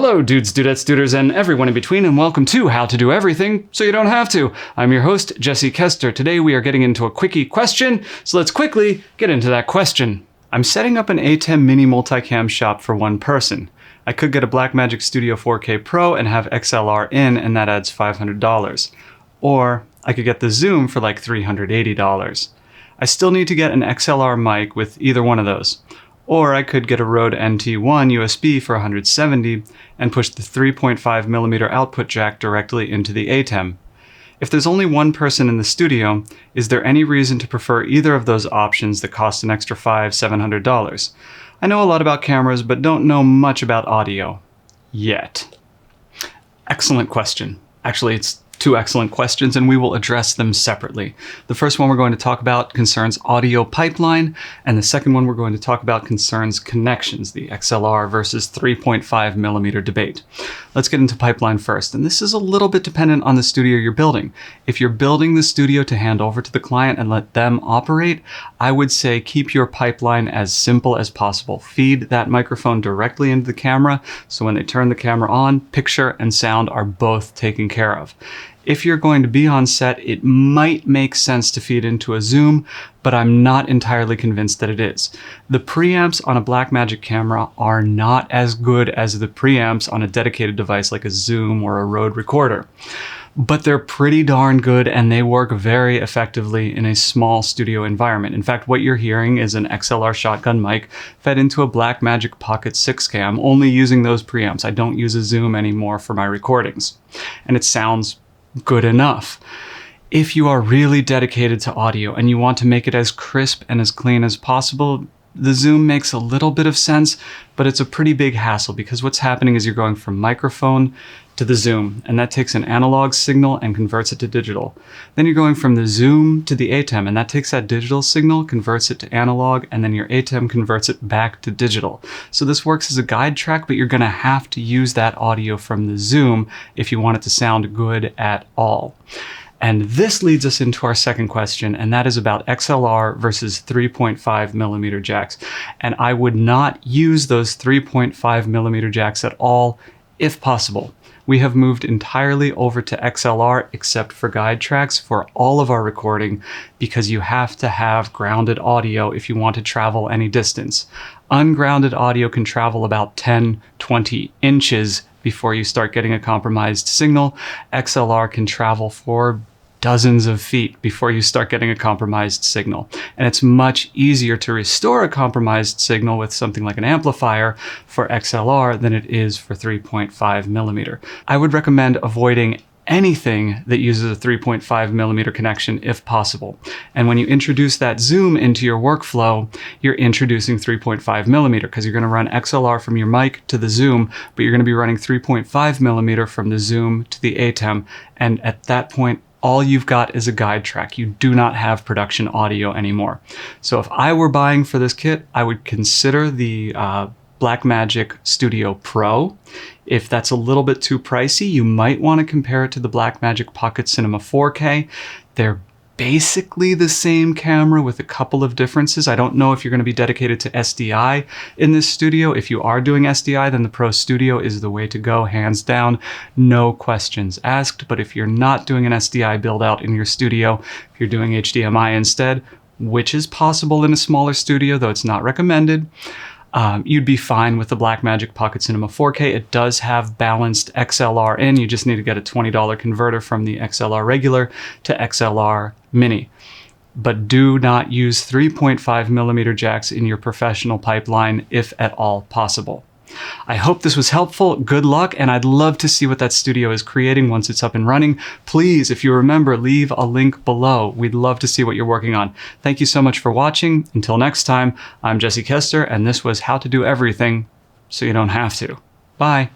Hello dudes, dudettes, duders, and everyone in between, and welcome to How to Do Everything So You Don't Have to. I'm your host, Jesse Kester. Today we are getting into a quickie question, so let's quickly get into that question. I'm setting up an ATEM mini multicam shop for one person. I could get a Blackmagic Studio 4K Pro and have XLR in, and that adds $500. Or I could get the Zoom for like $380. I still need to get an XLR mic with either one of those. Or I could get a Rode NT1-USB for $170 and push the 3.5mm output jack directly into the ATEM. If there's only one person in the studio, is there any reason to prefer either of those options that cost an extra $500–700? I know a lot about cameras, but don't know much about audio. Yet. Excellent question. Actually, it's two excellent questions, and we will address them separately. The first one we're going to talk about concerns audio pipeline, and the second one we're going to talk about concerns connections, the XLR versus 3.5mm debate. Let's get into pipeline first, and this is a little bit dependent on the studio you're building. If you're building the studio to hand over to the client and let them operate, I would say keep your pipeline as simple as possible. Feed that microphone directly into the camera, so when they turn the camera on, picture and sound are both taken care of. If you're going to be on set, it might make sense to feed into a Zoom, but I'm not entirely convinced that it is. The preamps on a Blackmagic camera are not as good as the preamps on a dedicated device like a Zoom or a Rode recorder. But they're pretty darn good, and they work very effectively in a small studio environment. In fact, what you're hearing is an XLR shotgun mic fed into a Blackmagic Pocket 6 cam, only using those preamps. I don't use a Zoom anymore for my recordings. And it sounds good enough. If you are really dedicated to audio and you want to make it as crisp and as clean as possible, the Zoom makes a little bit of sense, but it's a pretty big hassle because what's happening is you're going from microphone to the Zoom, and that takes an analog signal and converts it to digital. Then you're going from the Zoom to the ATEM, and that takes that digital signal, converts it to analog, and then your ATEM converts it back to digital. So this works as a guide track, but you're going to have to use that audio from the Zoom if you want it to sound good at all. And this leads us into our second question, and that is about XLR versus 3.5mm jacks. And I would not use those 3.5mm jacks at all if possible. We have moved entirely over to XLR except for guide tracks for all of our recording because you have to have grounded audio if you want to travel any distance. Ungrounded audio can travel about 10–20 inches before you start getting a compromised signal. XLR can travel for dozens of feet before you start getting a compromised signal. And it's much easier to restore a compromised signal with something like an amplifier for XLR than it is for 3.5mm. I would recommend avoiding anything that uses a 3.5mm connection if possible. And when you introduce that Zoom into your workflow, you're introducing 3.5mm because you're going to run XLR from your mic to the Zoom, but you're going to be running 3.5mm from the Zoom to the ATEM. And at that point, all you've got is a guide track. You do not have production audio anymore. So if I were buying for this kit, I would consider the Blackmagic Studio Pro. If that's a little bit too pricey, you might want to compare it to the Blackmagic Pocket Cinema 4K. They're basically the same camera with a couple of differences. I don't know if you're going to be dedicated to SDI in this studio. If you are doing SDI, then the Pro Studio is the way to go, hands down, no questions asked. But if you're not doing an SDI build out in your studio, if you're doing HDMI instead, which is possible in a smaller studio, though it's not recommended, you'd be fine with the Blackmagic Pocket Cinema 4K. It does have balanced XLR in. You just need to get a $20 converter from the XLR regular to XLR mini. But do not use 3.5mm jacks in your professional pipeline if at all possible. I hope this was helpful. Good luck, and I'd love to see what that studio is creating once it's up and running. Please, if you remember, leave a link below. We'd love to see what you're working on. Thank you so much for watching. Until next time, I'm Jesse Kester, and this was How to Do Everything So You Don't Have to. Bye.